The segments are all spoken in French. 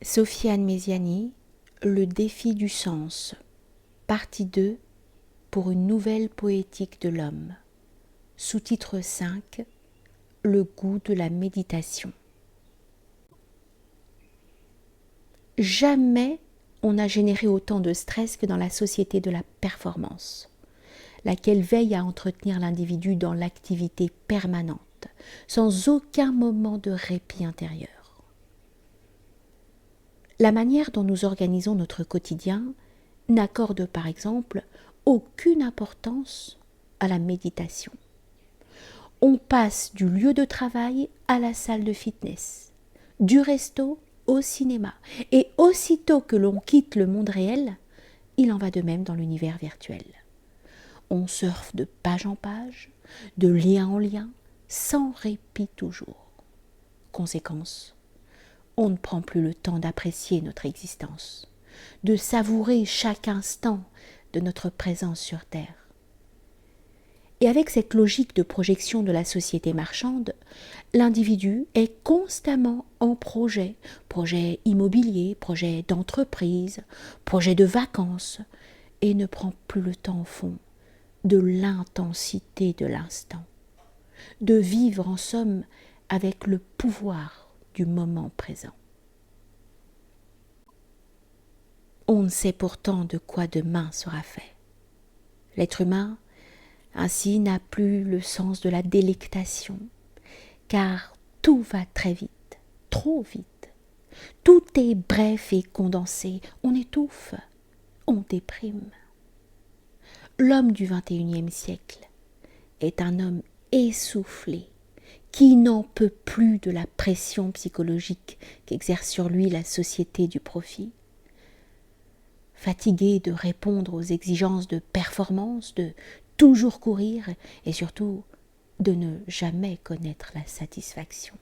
Sofiane Méziani, Le défi du sens, partie 2, pour une nouvelle poétique de l'homme. Sous-titre 5, Le goût de la méditation. Jamais on n'a généré autant de stress que dans la société de la performance, laquelle veille à entretenir l'individu dans l'activité permanente, sans aucun moment de répit intérieur. La manière dont nous organisons notre quotidien n'accorde par exemple aucune importance à la méditation. On passe du lieu de travail à la salle de fitness, du resto au cinéma, et aussitôt que l'on quitte le monde réel, il en va de même dans l'univers virtuel. On surfe de page en page, de lien en lien, sans répit toujours. Conséquence, on ne prend plus le temps d'apprécier notre existence, de savourer chaque instant de notre présence sur Terre. Et avec cette logique de projection de la société marchande, l'individu est constamment en projet immobilier, projet d'entreprise, projet de vacances, et ne prend plus le temps au fond de l'intensité de l'instant, de vivre en somme avec le pouvoir du moment présent. On ne sait pourtant de quoi demain sera fait. L'être humain, ainsi, n'a plus le sens de la délectation, car tout va très vite, trop vite. Tout est bref et condensé, on étouffe, on déprime. L'homme du XXIe siècle est un homme essoufflé, qui n'en peut plus de la pression psychologique qu'exerce sur lui la société du profit. Fatigué de répondre aux exigences de performance, de toujours courir et surtout de ne jamais connaître la satisfaction.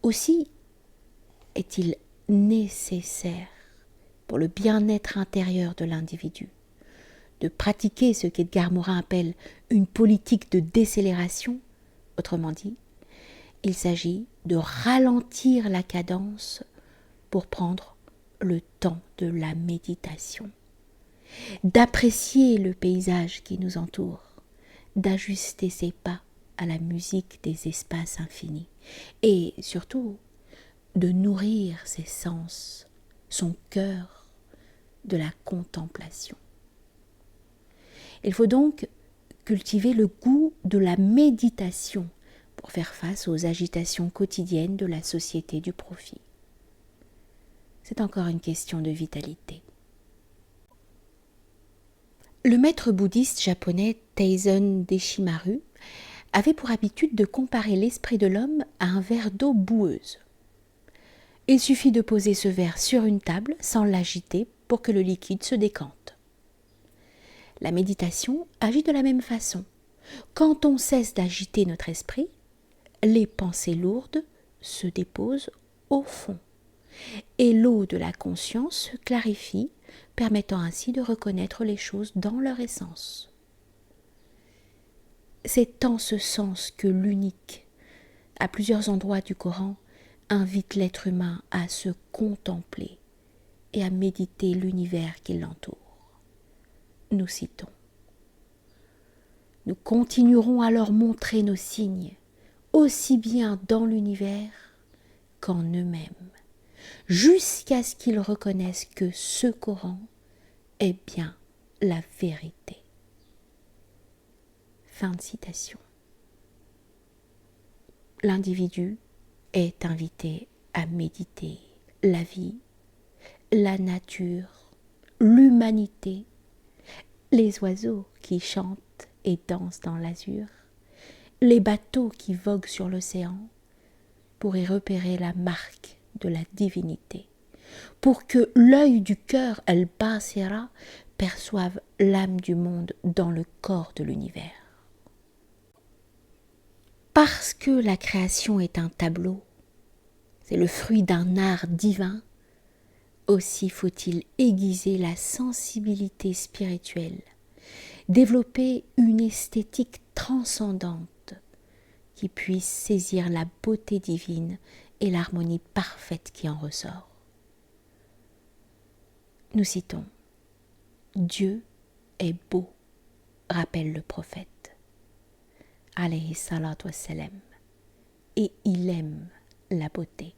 Aussi est-il nécessaire pour le bien-être intérieur de l'individu de pratiquer ce qu'Edgar Morin appelle une politique de décélération. Autrement dit, il s'agit de ralentir la cadence pour prendre le temps de la méditation, d'apprécier le paysage qui nous entoure, d'ajuster ses pas à la musique des espaces infinis et surtout de nourrir ses sens, son cœur de la contemplation. Il faut donc cultiver le goût de la méditation pour faire face aux agitations quotidiennes de la société du profit. C'est encore une question de vitalité. Le maître bouddhiste japonais Taisen Deshimaru avait pour habitude de comparer l'esprit de l'homme à un verre d'eau boueuse. Il suffit de poser ce verre sur une table sans l'agiter pour que le liquide se décante. La méditation agit de la même façon. Quand on cesse d'agiter notre esprit, les pensées lourdes se déposent au fond et l'eau de la conscience se clarifie, permettant ainsi de reconnaître les choses dans leur essence. C'est en ce sens que l'unique, à plusieurs endroits du Coran, invite l'être humain à se contempler et à méditer l'univers qui l'entoure. Nous citons: nous continuerons à leur montrer nos signes, aussi bien dans l'univers qu'en eux-mêmes, jusqu'à ce qu'ils reconnaissent que ce Coran est bien la vérité. Fin de citation. L'individu est invité à méditer la vie, la nature, l'humanité, les oiseaux qui chantent et dansent dans l'azur, les bateaux qui voguent sur l'océan, pour y repérer la marque de la divinité, pour que l'œil du cœur, al-Basira, perçoive l'âme du monde dans le corps de l'univers. Parce que la création est un tableau, c'est le fruit d'un art divin, aussi faut-il aiguiser la sensibilité spirituelle, développer une esthétique transcendante qui puisse saisir la beauté divine et l'harmonie parfaite qui en ressort. Nous citons « Dieu est beau », rappelle le prophète, alayhi salatu wassalam, et il aime la beauté.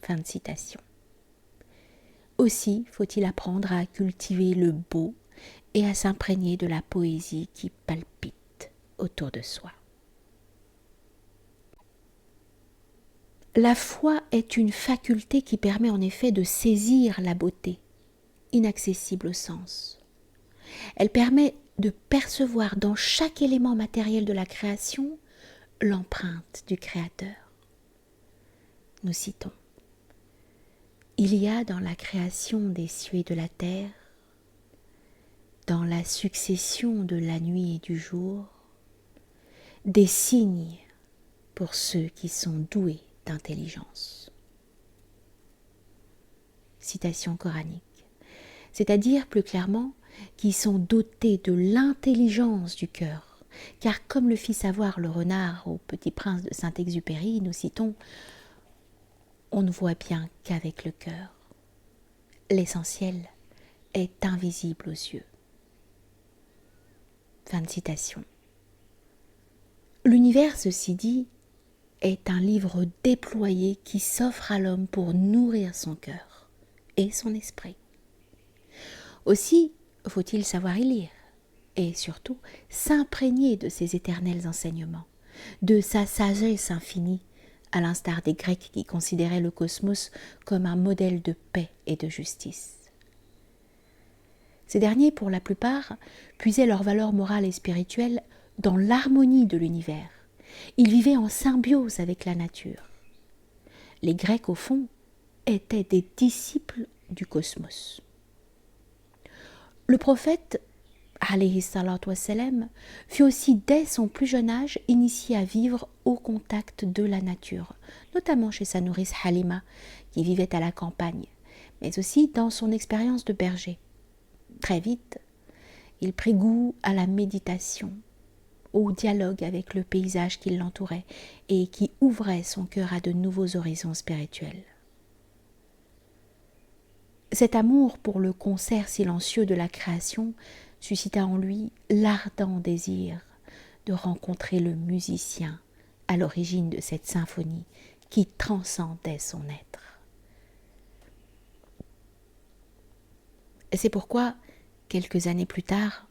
Fin de citation. Aussi faut-il apprendre à cultiver le beau et à s'imprégner de la poésie qui palpite autour de soi. La foi est une faculté qui permet en effet de saisir la beauté, inaccessible au sens. Elle permet de percevoir dans chaque élément matériel de la création l'empreinte du Créateur. Nous citons « Il y a dans la création des cieux et de la terre, dans la succession de la nuit et du jour, des signes pour ceux qui sont doués d'intelligence. » Citation coranique. C'est-à-dire, plus clairement, qui sont dotés de l'intelligence du cœur. Car comme le fit savoir le renard au Petit Prince de Saint-Exupéry, nous citons « On ne voit bien qu'avec le cœur. L'essentiel est invisible aux yeux. » Fin de citation. L'univers, ceci dit, est un livre déployé qui s'offre à l'homme pour nourrir son cœur et son esprit. Aussi faut-il savoir y lire et surtout s'imprégner de ses éternels enseignements, de sa sagesse infinie, à l'instar des Grecs qui considéraient le cosmos comme un modèle de paix et de justice. Ces derniers, pour la plupart, puisaient leur valeur morale et spirituelle dans l'harmonie de l'univers. Ils vivaient en symbiose avec la nature. Les Grecs, au fond, étaient des disciples du cosmos. Le prophète, alayhi salatu wassalam, fut aussi dès son plus jeune âge initié à vivre au contact de la nature, notamment chez sa nourrice Halima, qui vivait à la campagne, mais aussi dans son expérience de berger. Très vite, il prit goût à la méditation, au dialogue avec le paysage qui l'entourait et qui ouvrait son cœur à de nouveaux horizons spirituels. Cet amour pour le concert silencieux de la création suscita en lui l'ardent désir de rencontrer le musicien à l'origine de cette symphonie qui transcendait son être. C'est pourquoi, quelques années plus tard,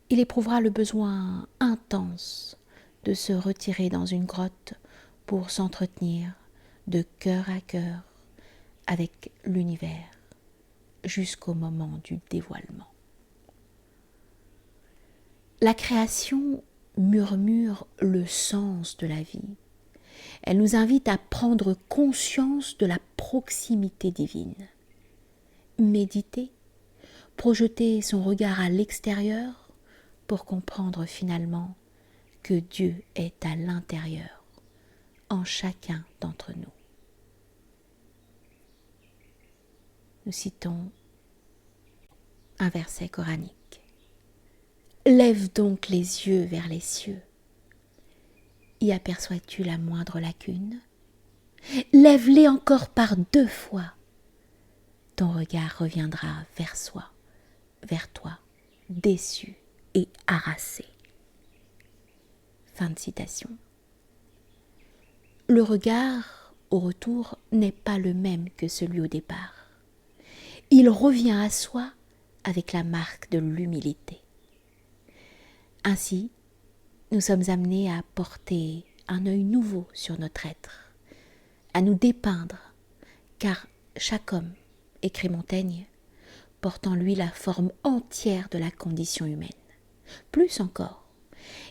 il éprouvera le besoin intense de se retirer dans une grotte pour s'entretenir de cœur à cœur avec l'univers jusqu'au moment du dévoilement. La création murmure le sens de la vie. Elle nous invite à prendre conscience de la proximité divine. Méditer, projeter son regard à l'extérieur pour comprendre finalement que Dieu est à l'intérieur, en chacun d'entre nous. Nous citons un verset coranique. « Lève donc les yeux vers les cieux. Y aperçois-tu la moindre lacune? Lève-les encore par 2 fois. Ton regard reviendra vers soi, vers toi, déçu et harassé. » Fin de citation. Le regard, au retour, n'est pas le même que celui au départ. Il revient à soi avec la marque de l'humilité. Ainsi, nous sommes amenés à porter un œil nouveau sur notre être, à nous dépeindre, car chaque homme, écrit Montaigne, porte en lui la forme entière de la condition humaine. Plus encore,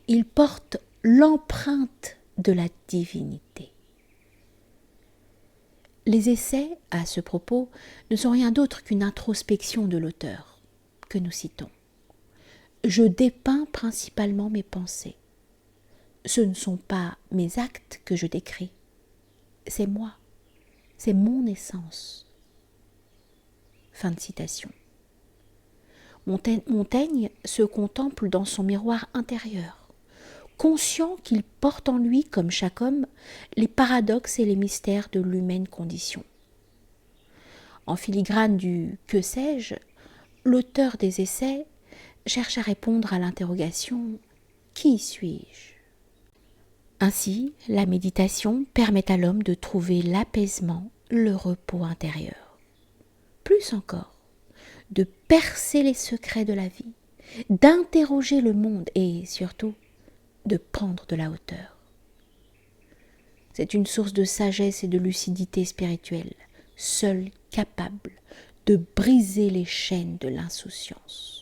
il porte l'empreinte de la divinité. Les essais, à ce propos, ne sont rien d'autre qu'une introspection de l'auteur, que nous citons. Je dépeins principalement mes pensées. Ce ne sont pas mes actes que je décris. C'est moi, c'est mon essence. Fin de citation. Montaigne se contemple dans son miroir intérieur, conscient qu'il porte en lui, comme chaque homme, les paradoxes et les mystères de l'humaine condition. En filigrane du « que sais-je », l'auteur des essais cherche à répondre à l'interrogation « qui suis-je ?» Ainsi, la méditation permet à l'homme de trouver l'apaisement, le repos intérieur. Plus encore, de percer les secrets de la vie, d'interroger le monde et, surtout, de prendre de la hauteur. C'est une source de sagesse et de lucidité spirituelle, seule capable de briser les chaînes de l'insouciance.